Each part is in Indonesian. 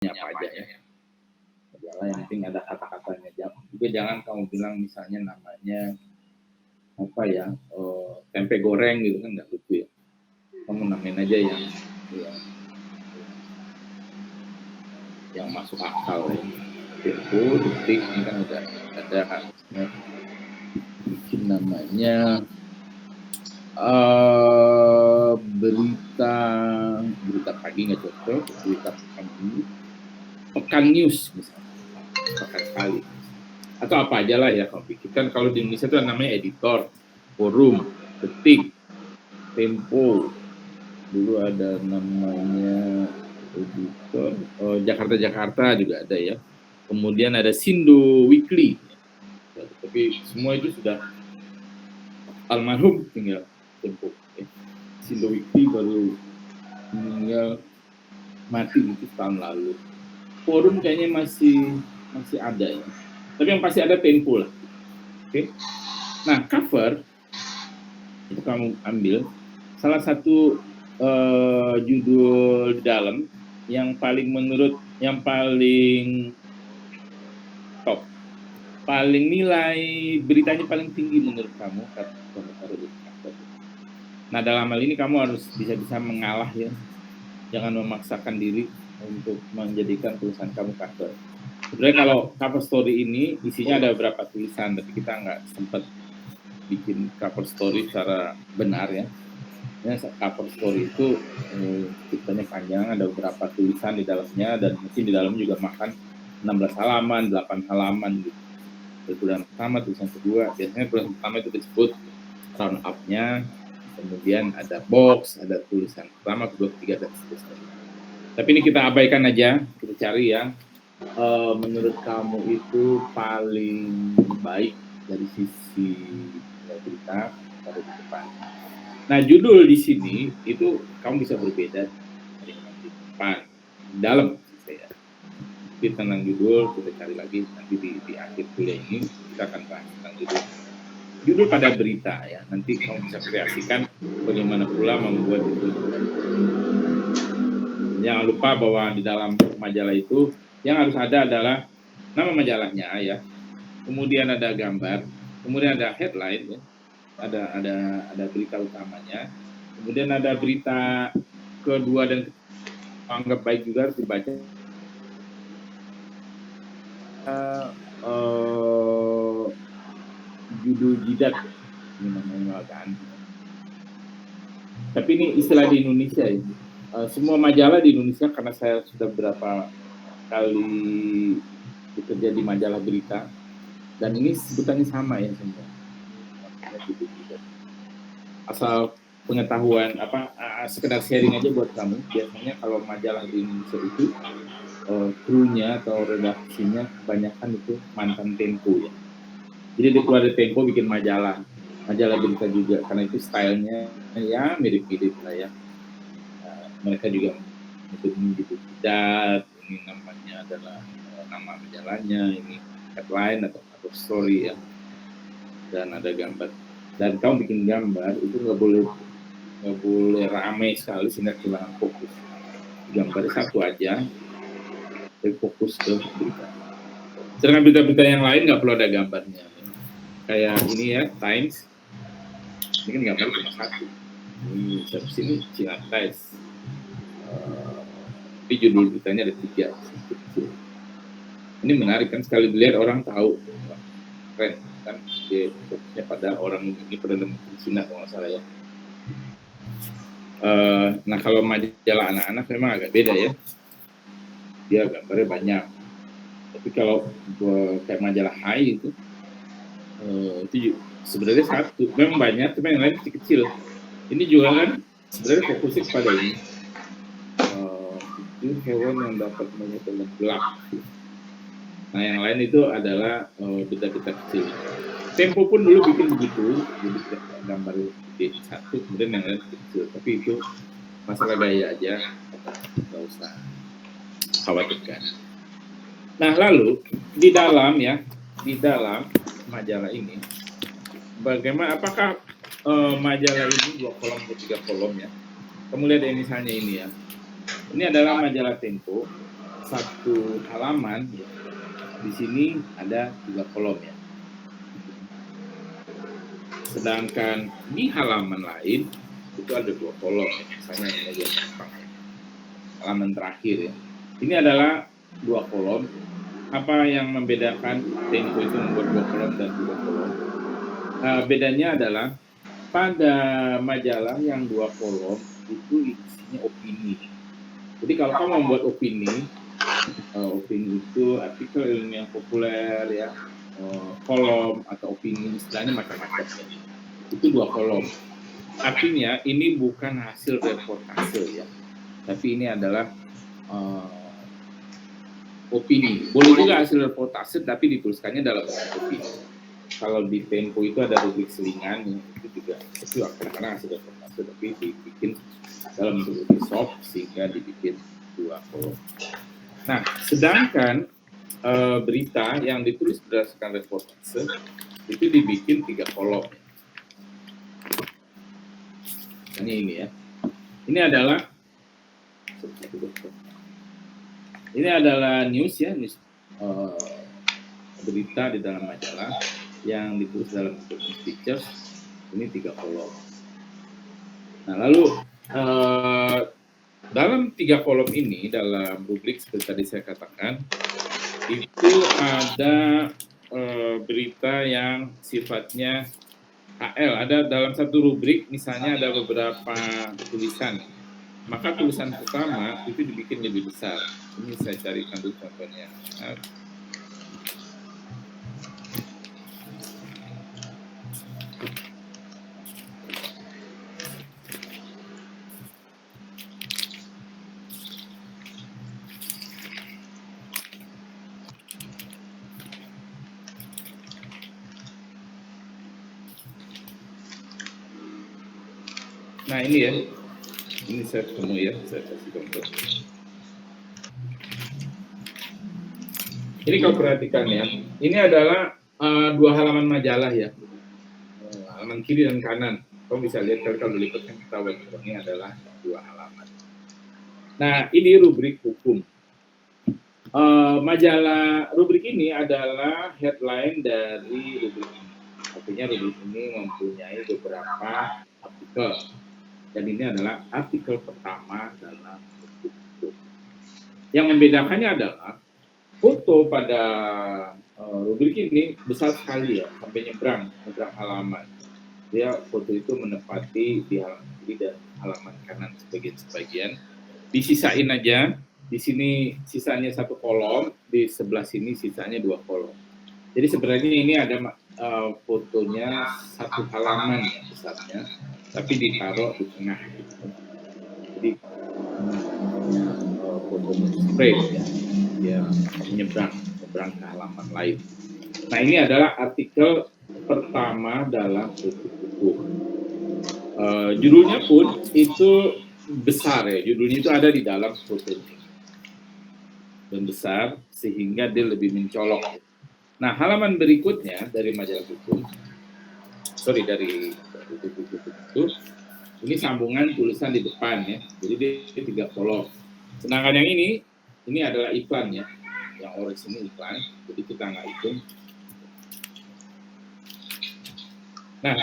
apa aja ya. Majalah yang penting ada kata-katanya. Juga jangan kamu bilang misalnya namanya apa ya, tempe goreng gitu kan nggak lucu ya. Kamu namain aja yang masuk akal ya. Tempo, Detik, ini kan udah ada harusnya bikin namanya berita pagi nggak cocok, berita pagi, Pekan News misalnya, Pekan Sekali, atau apa aja lah ya kalau pikirkan. Kalau di Indonesia itu namanya editor, Forum, Detik, Tempo, dulu ada namanya editor, Jakarta juga ada ya, kemudian ada Sindo Weekly, tapi semua itu sudah almarhum, tinggal Tempo. Sindo Weekly baru meninggal, mati itu tahun lalu. Forum kayaknya masih ada ya, tapi yang pasti ada Tempo lah. Oke. Nah, cover itu kamu ambil salah satu judul di dalam yang paling top, paling nilai beritanya paling tinggi menurut kamu. Nah, dalam hal ini kamu harus bisa mengalah ya, jangan memaksakan diri untuk menjadikan tulisan kamu cover. Sebenarnya kalau cover story ini isinya ada beberapa tulisan, tapi kita nggak sempat bikin cover story secara benar ya. Cover story itu ceritanya panjang, ada beberapa tulisan di dalamnya, dan mungkin di dalamnya juga makan 16 halaman, 8 halaman gitu. Tulisan pertama, tulisan kedua, biasanya tulisan pertama itu disebut round up-nya, kemudian ada box, ada tulisan pertama, kedua, ketiga, dan seterusnya. Tapi ini kita abaikan aja, kita cari yang menurut kamu itu paling baik dari sisi berita pada di depan. Nah, judul di sini itu kamu bisa berbeda dengan di depan, dalam saya. Jadi tentang judul kita cari lagi nanti di akhir kuliah ini kita akan bahas tentang judul. Judul pada berita ya, nanti kamu bisa kreasikan bagaimana pula membuat judul. Jangan lupa bahwa di dalam majalah itu yang harus ada adalah nama majalahnya ya, kemudian ada gambar, kemudian ada headline ya, ada berita utamanya, kemudian ada berita kedua dan anggap baik juga harus dibaca. Judul jidat ini namanya kan. Tapi ini istilah di Indonesia ya. Semua majalah di Indonesia, karena saya sudah berapa kali bekerja di majalah berita, dan ini sebutannya sama ya semua. Asal pengetahuan sekedar sharing aja buat kamu. Biasanya kalau majalah di Indonesia itu krunya atau redaksinya kebanyakan itu mantan Tempo ya. Jadi dia keluar dari Tempo bikin majalah berita juga, karena itu stylenya ya mirip-mirip lah ya. Mereka juga ini gitu, jidat, ini namanya adalah nama majalahnya, ini headline atau story ya, dan ada gambar. Dan kamu bikin gambar itu nggak boleh ramai sekali sehingga kehilangan fokus. Gambarnya satu aja, tapi fokus ke berita. Sedangkan berita-berita yang lain nggak perlu ada gambarnya. Kayak ini ya, Times, ini kan gambar cuma satu. Ini sini Cilantais. Tapi judul beritanya ada 3. Ini menarik kan, sekali dilihat orang tahu, keren kan, dia fokusnya pada orang ini Perdana Menteri Cina kalau nggak salah ya. Nah kalau majalah anak-anak memang agak beda ya, dia gambarnya banyak. Tapi kalau kayak majalah Hai itu sebenarnya satu, memang banyak, tapi yang lain kecil. Ini juga kan sebenarnya fokusnya pada ini, itu hewan yang dapat menyebabkan gelap. Nah yang lain itu adalah berita-berita kecil. Tempo pun dulu bikin begitu, jadi gambar gede satu, kemudian yang lain kecil. Tapi itu masalah gaya aja, nggak usah khawatirkan. Nah lalu di dalam majalah ini, bagaimana? Apakah majalah ini 2 kolom atau 3 kolom ya? Kamu lihat misalnya ini ya. Ini adalah majalah Tempo. satu halaman ya, di sini ada 3 kolom ya. Sedangkan di halaman lain itu ada 2 kolom ya. Misalnya ini aja halaman terakhir ya. Ini adalah 2 kolom. Apa yang membedakan Tempo itu membuat 2 kolom dan 3 kolom? Bedanya adalah pada majalah yang 2 kolom itu isinya opini. Jadi kalau kamu membuat opini itu artikel ilmiah populer ya, kolom atau opini istilahnya macam-macam ya. Itu 2 kolom. Artinya ini bukan hasil reportase ya, tapi ini adalah opini. Boleh juga hasil reportase tapi dituliskannya dalam bentuk opini. Kalau di Tempo itu ada rubrik selingan ya, itu juga itu kadang-kadang hasil reportase tapi dibikin dalam bentuk soft sehingga dibikin 2 kolom. Nah, sedangkan berita yang ditulis berdasarkan reportase itu dibikin 3 kolom. Ini ya. Ini adalah news ya, news berita di dalam majalah yang ditulis dalam bentuk pictures. Ini 3 kolom. Nah, lalu dalam 3 kolom ini, dalam rubrik seperti tadi saya katakan, itu ada berita yang sifatnya HL. Ada dalam satu rubrik, misalnya ada beberapa tulisan. Maka tulisan pertama itu dibikin lebih besar. Ini saya carikan dulu contohnya. Nah ini ya, ini saya ketemu ya, saya kasih contoh. Ini kau perhatikan ya, ini adalah 2 halaman majalah ya, halaman kiri dan kanan. Kau bisa lihat kalau lipat kan ketahuan ini adalah 2 halaman. Nah ini rubrik hukum. Majalah rubrik ini adalah headline dari rubrik ini. Artinya rubrik ini mempunyai beberapa artikel. Dan ini adalah artikel pertama dalam buku hukum. Yang membedakannya adalah foto pada rubrik ini besar sekali ya, sampai nyebrang halaman. Dia foto itu menempati di halaman kiri dan halaman kanan sebagian. Disisain aja, di sini sisanya 1 kolom, di sebelah sini sisanya 2 kolom. Jadi sebenarnya ini ada fotonya 1 halaman ya besarnya, tapi ditaruh di tengah. Jadi fotonya spread ya, menyeberang ke halaman lain. Nah ini adalah artikel pertama dalam rubrik hukum. Judulnya pun itu besar ya, judulnya itu ada di dalam foto ini dan besar sehingga dia lebih mencolok. Nah halaman berikutnya dari majalah hukum, dari buku itu, ini sambungan tulisan di depan ya, jadi dia 3 kolom. Sedangkan yang ini adalah iklan ya, yang orange ini iklan, jadi kita nggak hitung. Nah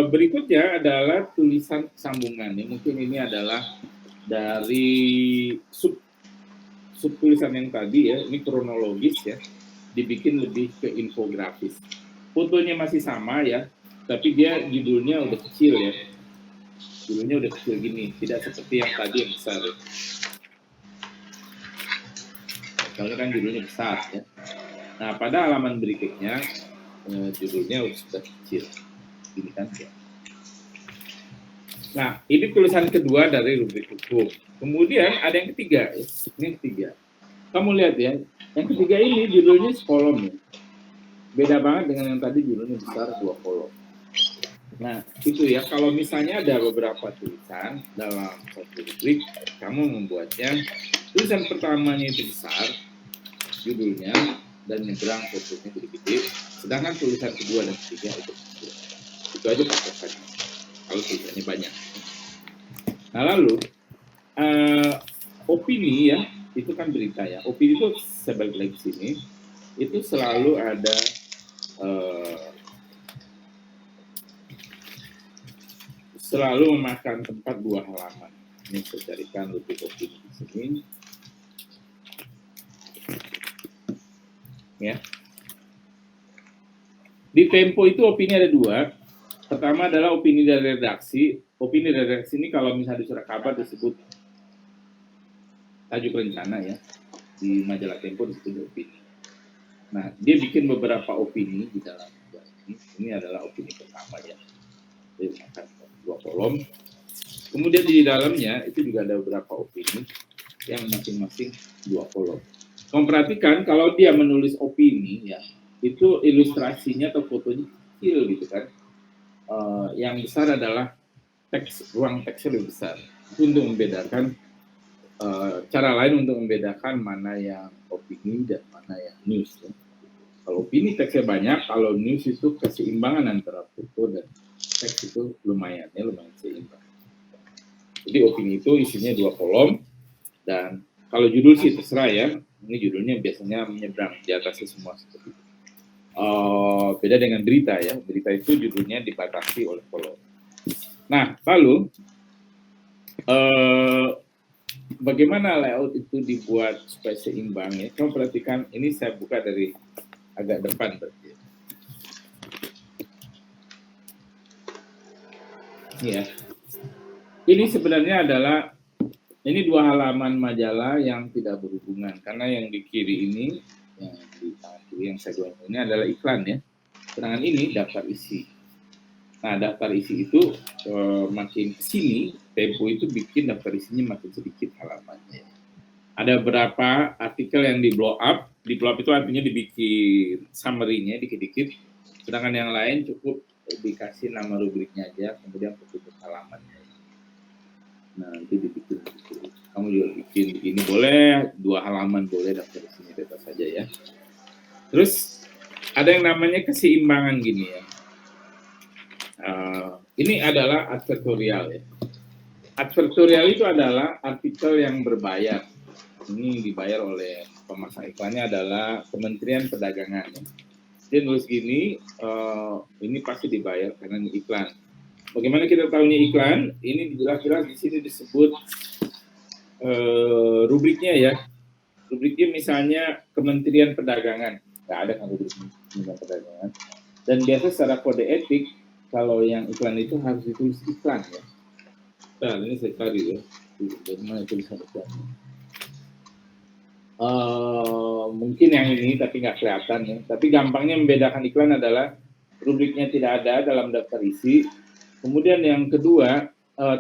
berikutnya adalah tulisan sambungan ya, mungkin ini adalah dari sub tulisan yang tadi ya, ini kronologis ya, dibikin lebih ke infografis. Fotonya masih sama ya, tapi dia judulnya udah kecil ya. Judulnya udah kecil gini, tidak seperti yang tadi yang besar ya. Soalnya kan judulnya besar ya. Nah, pada halaman berikutnya judulnya sudah kecil. Gini kan ya. Nah, ini tulisan kedua dari rubrik hukum. Kemudian ada yang ketiga ya. Ini yang ketiga. Kamu lihat ya, yang ketiga ini judulnya sekolom ya. Beda banget dengan yang tadi judulnya besar 2 kolom. Nah, itu ya, kalau misalnya ada beberapa tulisan dalam satu rubrik, kamu membuatnya, tulisan pertamanya itu besar, judulnya, dan nyebrang fotonya gede-gede, sedangkan tulisan kedua dan ketiga itu kecil. Itu aja patokannya, kalau tulisannya banyak. Nah, lalu, opini ya, itu kan berita ya. Opini itu sebalik lagi sini, itu selalu ada selalu memakan tempat 2 halaman. Ini saya carikan lebih opini di sini. Ya. Di Tempo itu opini ada 2. Pertama adalah opini dari redaksi. Opini dari redaksi ini kalau misalnya di surat kabar disebut tajuk rencana ya. Di majalah Tempo disebut opini. Nah, dia bikin beberapa opini di dalam ini. Ini adalah opini pertama ya. Dia makan 2 kolom. Kemudian di dalamnya itu juga ada beberapa opini yang masing-masing 2 kolom. Kamu perhatikan kalau dia menulis opini ya, itu ilustrasinya atau fotonya kecil gitu kan. Yang besar adalah teks, ruang teksnya lebih besar. Itu untuk membedakan cara lain untuk membedakan mana yang opini dan mana yang news. Ya. Kalau opini teksnya banyak, kalau news itu keseimbangan antara foto dan teks itu lumayan seimbang. Jadi opini itu isinya 2 kolom dan kalau judul sih terserah ya. Ini judulnya biasanya menyeberang di atasnya semua seperti itu. Beda dengan berita ya. Berita itu judulnya dibatasi oleh kolom. Nah, lalu bagaimana layout itu dibuat supaya seimbang ya? Kamu perhatikan, ini saya buka dari agak depan berarti. Ya. Ini sebenarnya adalah 2 halaman majalah yang tidak berhubungan karena yang di kiri ini yang di kiri yang saya buat ini adalah iklan ya. Sedangkan ini daftar isi. Nah, daftar isi itu makin kesini, Tempo itu bikin daftar isinya makin sedikit halamannya. Ada beberapa artikel yang di blow up itu artinya dibikin summary-nya dikit-dikit. Sedangkan yang lain cukup dikasih nama rubriknya aja, kemudian tutup halamannya. Nah, nanti dibikin gitu. Kamu juga bikin begini boleh, 2 halaman boleh, daftar di sini bebas saja ya. Terus ada yang namanya keseimbangan gini ya. Ini adalah advertorial ya. Advertorial itu adalah artikel yang berbayar. Ini dibayar oleh pemasang iklannya adalah Kementerian Perdagangan. Ya. Dia nulis gini, ini pasti dibayar karena ini iklan. Bagaimana kita tahunya iklan? Ini jelas-jelas di sini disebut rubriknya ya. Rubriknya misalnya Kementerian Perdagangan. Nggak ada kan rubrik Kementerian Perdagangan. Dan biasa secara kode etik, kalau yang iklan itu harus ditulis iklan ya. Nah, ini saya cari ya. Bagaimana tulisan iklan? Mungkin yang ini tapi nggak kelihatan ya. Tapi gampangnya membedakan iklan adalah rubriknya tidak ada dalam daftar isi. Kemudian yang kedua,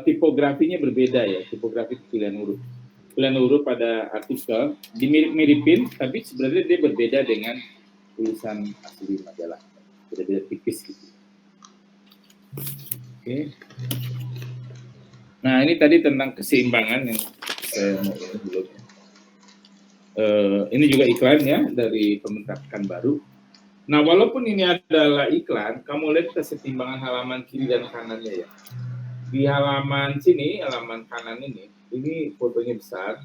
tipografinya berbeda ya, tipografi pilihan huruf. Pilihan huruf pada artikel dimirip-miripin, tapi sebenarnya dia berbeda dengan tulisan asli majalah. Beda-beda tipis gitu. Oke. Nah, ini tadi tentang keseimbangan yang saya mau dulu. Ini juga iklan ya dari Pemerintah Pekanbaru. Nah, walaupun ini adalah iklan, kamu lihat keseimbangan halaman kiri dan kanannya ya. Di halaman sini, halaman kanan ini fotonya besar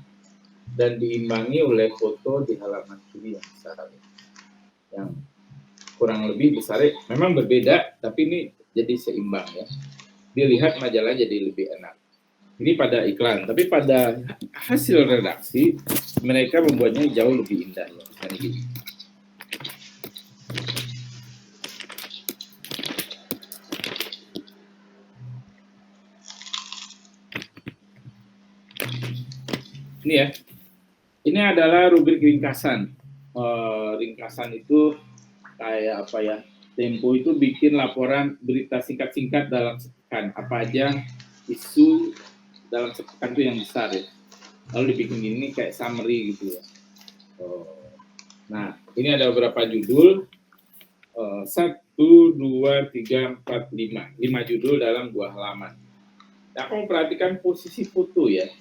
dan diimbangi oleh foto di halaman kiri yang besar. Yang kurang lebih besar, memang berbeda, tapi ini jadi seimbang ya. Dilihat majalah jadi lebih enak. Ini pada iklan, tapi pada hasil redaksi, mereka membuatnya jauh lebih indah ya. Misalnya gini. Ini ya, ini adalah rubrik ringkasan. Ringkasan itu kayak apa ya? Tempo itu bikin laporan berita singkat-singkat dalam sepekan. Apa aja isu dalam sepekan itu yang besar ya. Lalu dibikin ini kayak summary gitu ya. Nah, ini ada beberapa judul. 1, 2, 3, 4, 5. 5 judul dalam 2 halaman. Nah, kamu perhatikan posisi foto ya.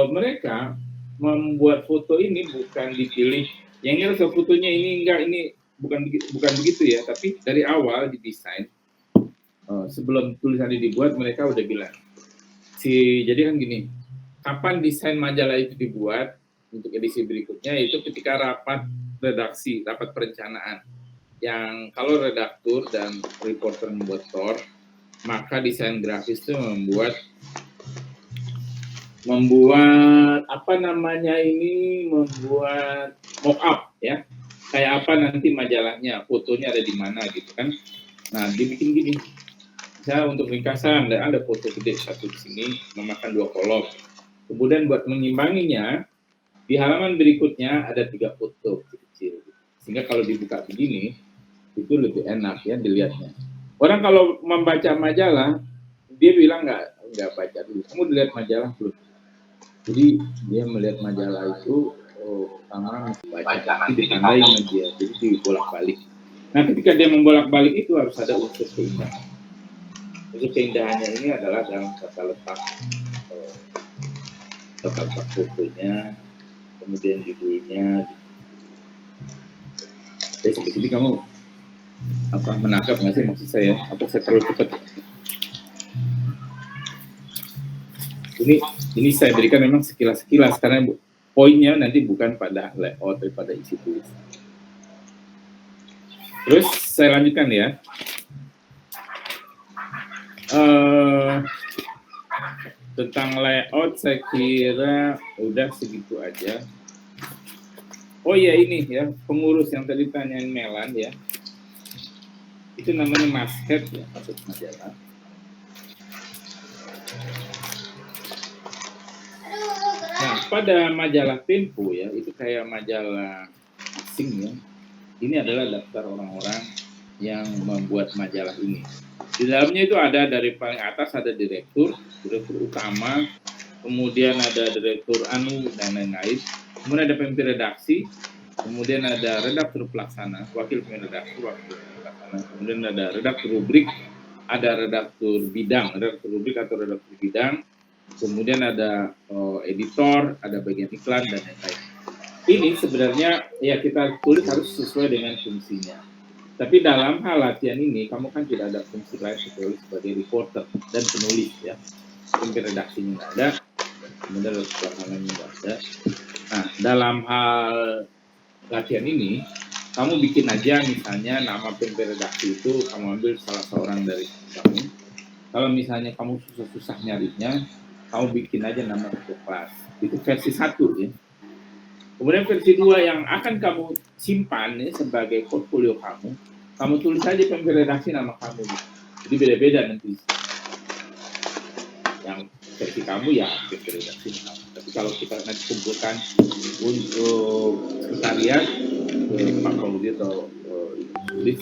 Mereka membuat foto ini bukan dipilih yang ini harus fotonya ini enggak, ini bukan begitu ya, tapi dari awal didesain sebelum tulisan ini dibuat mereka udah bilang jadi kan gini, kapan desain majalah itu dibuat untuk edisi berikutnya, yaitu ketika rapat redaksi, rapat perencanaan. Yang kalau redaktur dan reporter membuat tor, maka desain grafis itu membuat apa namanya ini, membuat mock up ya, kayak apa nanti majalahnya, fotonya ada di mana gitu kan. Nah, dibikin gini, saya untuk ringkasan ada foto gede satu di sini memakan 2 kolom. Kemudian buat mengimbanginya, di halaman berikutnya ada 3 foto kecil, sehingga kalau dibuka begini itu lebih enak ya dilihatnya. Orang kalau membaca majalah, dia bilang nggak baca dulu, kamu dilihat majalah dulu. Jadi dia melihat majalah itu pertama baca, tapi ditandai sama dia, jadi dibolak-balik. Nah, ketika dia membolak-balik itu harus ada unsur keindahan. Unsur keindahannya ini adalah dalam tata letak fotonya, kemudian judulnya. Jadi seperti kamu menangkap nggak sih maksud saya? Apa saya terlalu cepat? Ini saya berikan memang sekilas-sekilas karena poinnya nanti bukan pada layout, tapi pada isi tulisan. Terus saya lanjutkan ya. Tentang layout saya kira udah segitu aja. Oh iya, ini ya, pengurus yang tadi tanyain Melan ya, itu namanya masthead ya, masuk majalah. Nah, pada majalah Tempo ya, itu kayak majalah asing ya. Ini adalah daftar orang-orang yang membuat majalah ini. Di dalamnya itu ada dari paling atas ada direktur utama, kemudian ada direktur anu dan lain-lain. Kemudian ada pemimpin redaksi, kemudian ada redaktur pelaksana, wakil pemimpin redaksi, wakil pelaksana, kemudian ada redaktur rubrik, ada redaktur bidang, redaktur rubrik atau redaktur bidang, kemudian ada editor, ada bagian iklan dan lain-lain. Ini sebenarnya ya kita tulis harus sesuai dengan fungsinya. Tapi dalam hal latihan ini kamu kan tidak ada fungsi lain kecuali sebagai reporter dan penulis ya. Pemimpin redaksinya nggak ada, kemudian pelaksananya nggak ada. Nah, dalam hal latihan ini, kamu bikin aja misalnya nama pemimpin redaksi itu, kamu ambil salah seorang dari kamu. Kalau misalnya kamu susah-susah nyarinya, kamu bikin aja nama ketua kelas. Itu versi 1 ya. Kemudian versi 2 yang akan kamu simpan ya, sebagai portfolio kamu tulis aja pemimpin redaksi nama kamu. Jadi beda-beda nanti. Yang versi kamu ya pemimpin redaksi nama. Tapi kalau kita nanti kumpulkan untuk sekretariat, Pak Pauli atau tulis,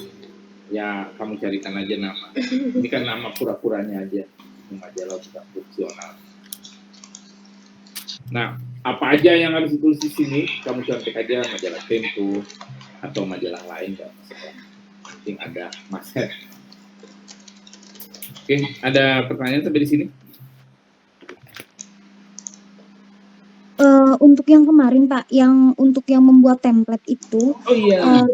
ya kamu carikan aja nama. Ini kan nama pura-puranya aja, majalah sudah fungsional. Nah, apa aja yang harus ditulis di sini? Kamu contek aja majalah Tempo atau majalah lain, nggak masalah. Penting ada masthead. Oke, ada pertanyaan sampai di sini? Untuk yang kemarin Pak, untuk yang membuat template itu. Oh iya.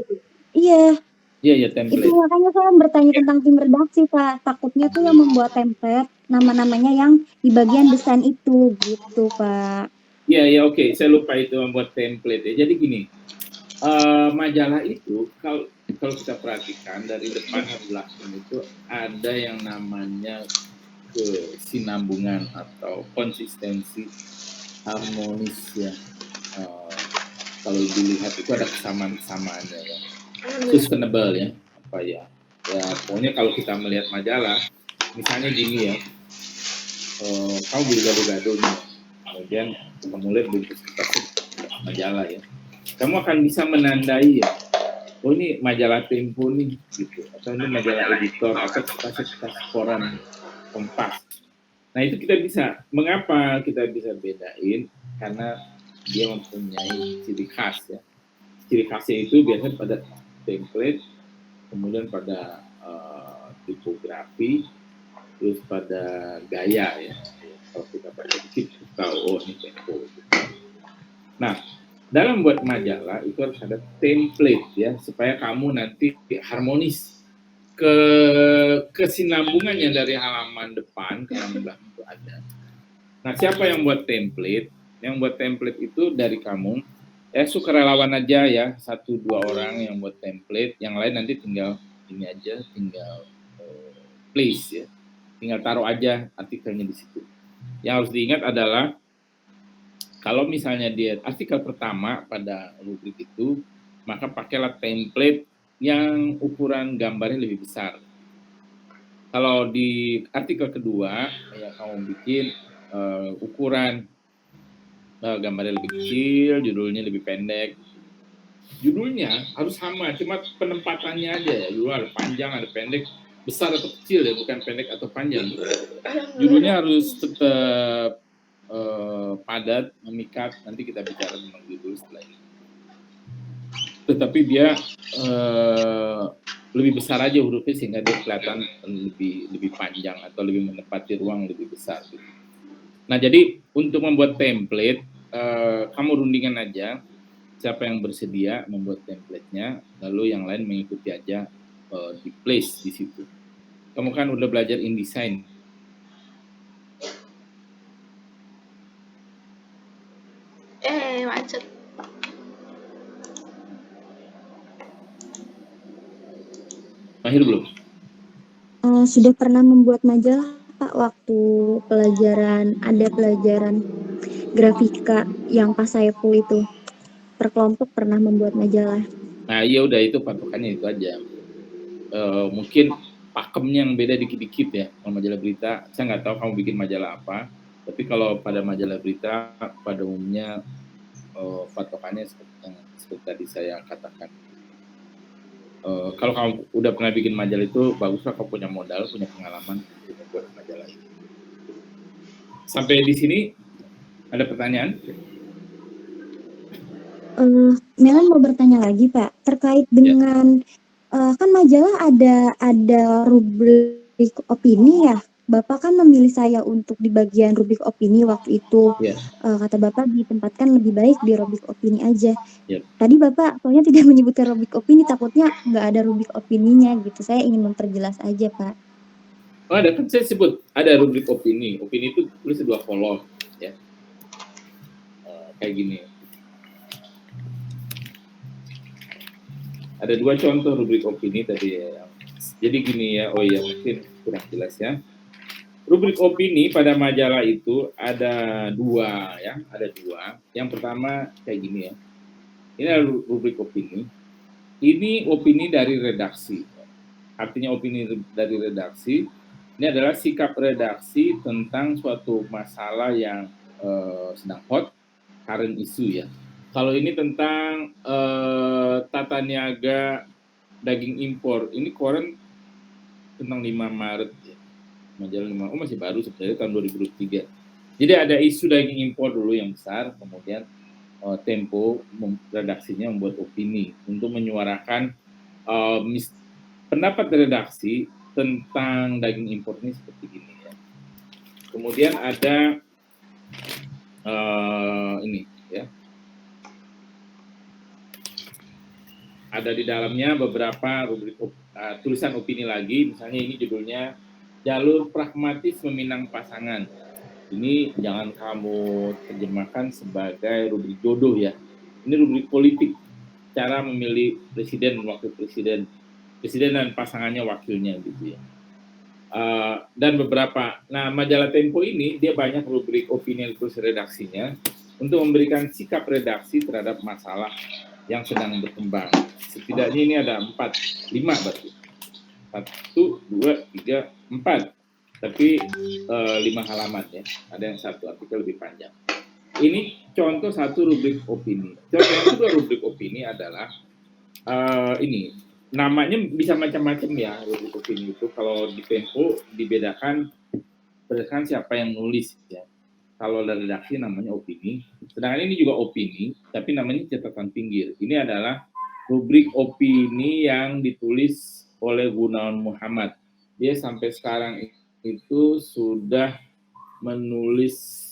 Iya. Iya template. Itu makanya saya bertanya tentang tim redaksi Pak. Takutnya tuh yang membuat template nama-namanya yang di bagian desain itu gitu Pak. Iya oke. Saya lupa itu membuat template ya. Jadi gini, majalah itu kalau kita perhatikan dari depan ke belakang itu ada yang namanya kesinambungan atau konsistensi, harmonis ya. Kalau dilihat itu ada kesamaan-kesamaannya ya. Sustainable ya, apa ya pokoknya kalau kita melihat majalah misalnya gini ya, kamu beli gado-gado nih, kemudian kamu lihat bentuk majalah ya, kamu akan bisa menandai ya, oh ini majalah Tempo nih gitu, atau ini majalah editor atau kertas koran Kompas. Nah itu kita bisa, mengapa kita bisa bedain, karena dia mempunyai ciri khas ya. Ciri khasnya itu biasanya pada template, kemudian pada tipografi, terus pada gaya ya. Kalau kita baca dikit, tahu oh ini Tempo. Nah, dalam buat majalah itu harus ada template ya, supaya kamu nanti harmonis. Kesinambungannya dari halaman depan ke halaman belakang itu ada. Nah, siapa yang buat template? Yang buat template itu dari kamu, sukarelawan aja ya, 1-2 orang yang buat template, yang lain nanti tinggal ini aja, tinggal place ya, tinggal taruh aja artikelnya di situ. Yang harus diingat adalah kalau misalnya dia artikel pertama pada rubrik itu, maka pakailah template yang ukuran gambarnya lebih besar. Kalau di artikel kedua, ya kamu bikin ukuran gambarnya lebih kecil, judulnya lebih pendek. Judulnya harus sama, cuma penempatannya aja ya. Judul ada panjang, ada pendek, besar atau kecil ya, bukan pendek atau panjang. Judulnya harus tetap padat, memikat. Nanti kita bicara tentang judul setelah ini. Tetapi dia lebih besar aja hurufnya sehingga dia kelihatan lebih panjang atau lebih menempati ruang lebih besar. Gitu. Nah, jadi untuk membuat template, kamu rundingan aja siapa yang bersedia membuat template-nya, lalu yang lain mengikuti aja di place di situ. Kamu kan udah belajar InDesign. Macet. Mahir belum? Sudah pernah membuat majalah Pak, waktu ada pelajaran grafika yang pas Saiful itu. Per kelompok pernah membuat majalah. Nah, iya udah itu patokannya itu aja. Mungkin pakemnya yang beda dikit-dikit ya. Kalau majalah berita, saya nggak tahu kamu bikin majalah apa. Tapi kalau pada majalah berita, pada umumnya patokannya seperti tadi saya katakan. Kalau kamu udah pernah bikin majalah itu, baguslah kamu punya modal, punya pengalaman untuk membuat majalah ini. Sampai di sini ada pertanyaan? Melan mau bertanya lagi Pak, terkait dengan kan majalah ada rubrik opini ya. Bapak kan memilih saya untuk di bagian rubrik opini waktu itu. Kata Bapak ditempatkan lebih baik di rubrik opini aja. Tadi Bapak soalnya tidak menyebutkan rubrik opini, takutnya nggak ada rubrik opininya gitu. Saya ingin memperjelas aja Pak. Oh, ada kan saya sebut ada rubrik opini. Opini itu tulis 2 kolom ya. Kayak gini. Ada 2 contoh rubrik opini tadi ya. Jadi gini ya, oh iya mungkin kurang jelas ya. Rubrik opini pada majalah itu ada 2 ya, ada 2. Yang pertama kayak gini ya. Ini adalah rubrik opini. Ini opini dari redaksi. Artinya opini dari redaksi, ini adalah sikap redaksi tentang suatu masalah yang sedang hot, current issue ya. Kalau ini tentang tata niaga daging impor, ini koran tentang 5 Maret ya. Majalah 5, masih baru sebenarnya tahun 2023. Jadi ada isu daging impor dulu yang besar, kemudian Tempo redaksinya membuat opini untuk menyuarakan pendapat redaksi tentang daging impor ini seperti ini ya. Kemudian ada ini ya. Ada di dalamnya beberapa rubrik tulisan opini lagi, misalnya ini judulnya Jalur Pragmatis Meminang Pasangan. Ini jangan kamu terjemahkan sebagai rubrik jodoh ya. Ini rubrik politik, cara memilih presiden dan wakil presiden, presiden dan pasangannya wakilnya gitu ya. Dan beberapa, nah majalah Tempo ini dia banyak rubrik opini terus redaksinya untuk memberikan sikap redaksi terhadap masalah yang sedang berkembang. Setidaknya ini ada 5 berarti. 1, 2, 3, 4. Tapi 5 halaman ya. Ada yang 1 artikel lebih panjang. Ini contoh 1 rubrik opini. Contoh yang kedua rubrik opini adalah ini. Namanya bisa macam-macam ya rubrik opini itu. Kalau di Tempo dibedakan berdasarkan siapa yang nulis ya. Kalau dari redaksi namanya opini. Sedangkan ini juga opini, tapi namanya catatan pinggir. Ini adalah rubrik opini yang ditulis oleh Gunawan Muhammad. Dia sampai sekarang itu sudah menulis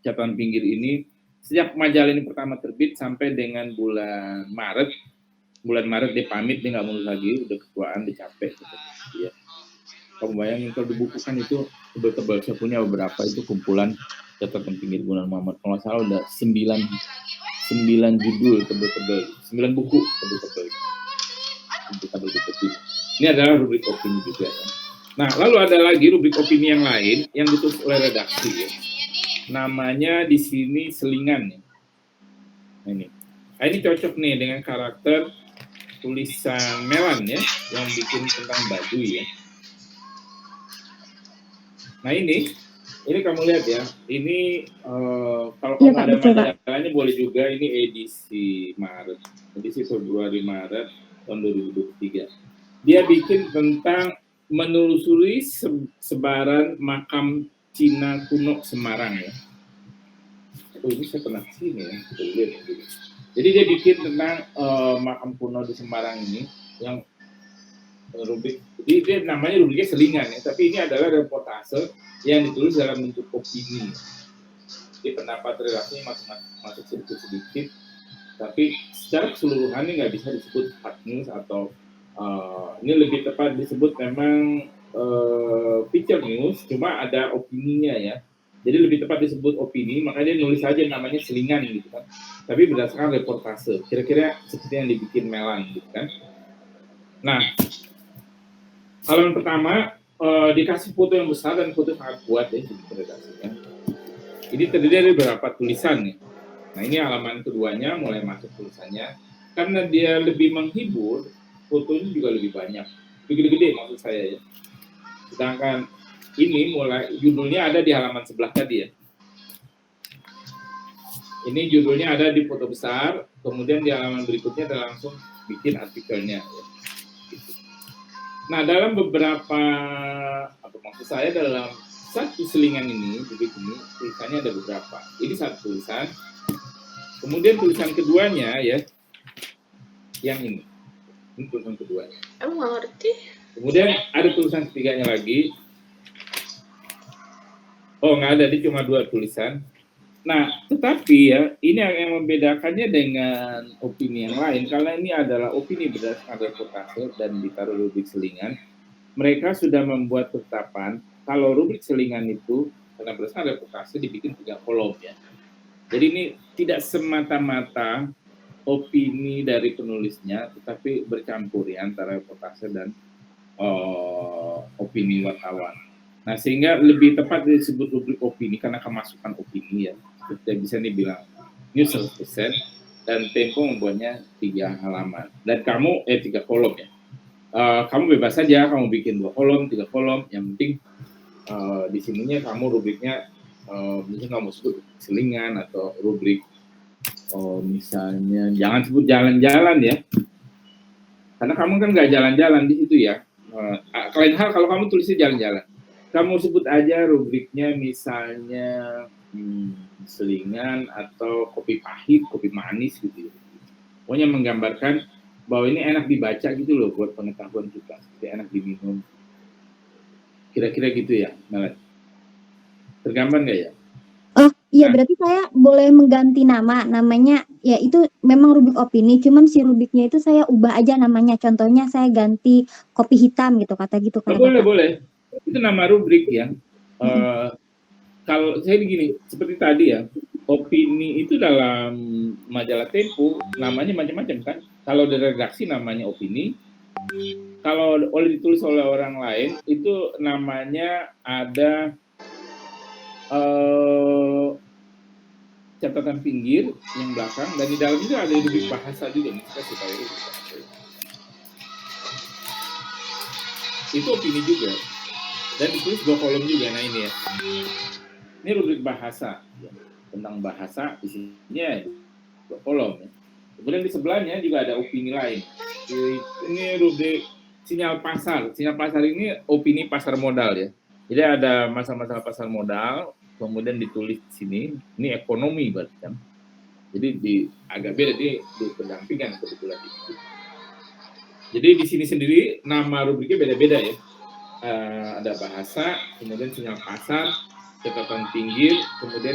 catatan pinggir ini sejak majalah ini pertama terbit sampai dengan bulan Maret. Bulan Maret dia pamit, dia nggak menulis lagi, udah ketuaan, dia capek. Ya. Kamu bayangin kalau dibukukan itu tebal-tebal, saya punya beberapa itu kumpulan catatan pinggir Gunawan Muhammad. Kalau nggak salah udah 9 judul tebel-tebel, 9 buku tebel-tebel. Ini adalah rubrik opini juga ya. Nah, lalu ada lagi rubrik opini yang lain yang ditulis oleh redaksi ya. Namanya di sini selingan ya. Nah, ini cocok nih dengan karakter tulisan Melan ya, yang bikin tentang Baduy ya. Nah ini kamu lihat ya, ini kalau kamu ada majalahnya boleh juga, ini edisi Maret, edisi Februari Maret tahun 2023. Dia bikin tentang menelusuri sebaran makam Cina kuno Semarang ya. Oh, ini saya pernah sini ya, lihat. Jadi dia bikin tentang makam kuno di Semarang ini yang rubrik, jadi dia namanya rubriknya selingan ya, tapi ini adalah reportase yang ditulis dalam bentuk opini. Jadi pendapat redaksinya masuk sedikit, tapi secara keseluruhan ini nggak bisa disebut hard news atau ini lebih tepat disebut memang feature news, cuma ada opininya ya. Jadi lebih tepat disebut opini, makanya dia nulis aja namanya selingan gitu kan. Tapi berdasarkan reportase, kira-kira seperti yang dibikin Melan gitu kan. Nah, halaman pertama dikasih foto yang besar dan foto sangat kuat ya, redaksinya. Ini terdiri dari beberapa tulisan nih. Nah ini halaman keduanya mulai masuk tulisannya. Karena dia lebih menghibur, fotonya juga lebih banyak, gede-gede maksud saya ya. Sedangkan ini mulai judulnya ada di halaman sebelah tadi ya. Ini judulnya ada di foto besar, kemudian di halaman berikutnya ada langsung bikin artikelnya ya. Nah, dalam beberapa, maksud saya dalam satu selingan ini, begini, tulisannya ada beberapa. Ini satu tulisan. Kemudian tulisan keduanya ya, yang ini. Ini tulisan keduanya. Aku nggak ngerti. Kemudian ada tulisan ketiganya lagi. Oh, nggak ada, ini cuma 2 tulisan. Nah, tetapi ya, ini yang membedakannya dengan opini yang lain, karena ini adalah opini berdasarkan reportase dan ditaruh rubrik selingan. Mereka sudah membuat ketetapan kalau rubrik selingan itu karena berdasarkan reportase dibikin 3 kolom ya. Jadi ini tidak semata-mata opini dari penulisnya, tetapi bercampur ya antara reportase dan opini wartawan. Nah, sehingga lebih tepat disebut rubrik opini karena kemasukan opini ya. Tidak bisa dibilang news 100%, dan Tempo membuatnya 3 halaman. Dan kamu 3 kolom ya. Kamu bebas saja, kamu bikin 2 kolom, 3 kolom, yang penting di sininya kamu rubriknya mungkin kamu sebut selingan atau rubrik misalnya jangan sebut jalan-jalan ya. Karena kamu kan nggak jalan-jalan di situ ya. Lain hal kalau kamu tulisnya jalan-jalan. Kamu sebut aja rubriknya misalnya selingan atau kopi pahit, kopi manis gitu. Pokoknya menggambarkan bahwa ini enak dibaca gitu loh buat pengetahuan kita, seperti enak diminum. Kira-kira gitu ya, Melan. Tergambar nggak ya? Oh iya, berarti saya boleh mengganti namanya ya itu memang rubrik opini, cuman si rubriknya itu saya ubah aja namanya. Contohnya saya ganti kopi hitam gitu, kata gitu kan. Boleh. Itu nama rubrik ya. Kalau saya begini, seperti tadi ya, opini itu dalam majalah Tempo namanya macam-macam kan. Kalau dari redaksi namanya opini, kalau ditulis oleh orang lain itu namanya ada catatan pinggir yang belakang, dan di dalam itu ada rubrik bahasa juga nih, supaya itu opini juga, dan ditulis 2 kolom juga. Nah ini ya. Ini rubrik bahasa, ya. Tentang bahasa isinya 2 kolom. Ya. Kemudian di sebelahnya juga ada opini lain. Ini rubrik sinyal pasar. Sinyal pasar ini opini pasar modal ya. Jadi ada masalah-masalah pasar modal, kemudian ditulis di sini. Ini ekonomi berarti kan. Jadi agak beda, di pendampingan kebetulan itu. Jadi di sini sendiri nama rubriknya beda-beda ya. Ada bahasa, kemudian sinyal pasar, catatan pinggir, kemudian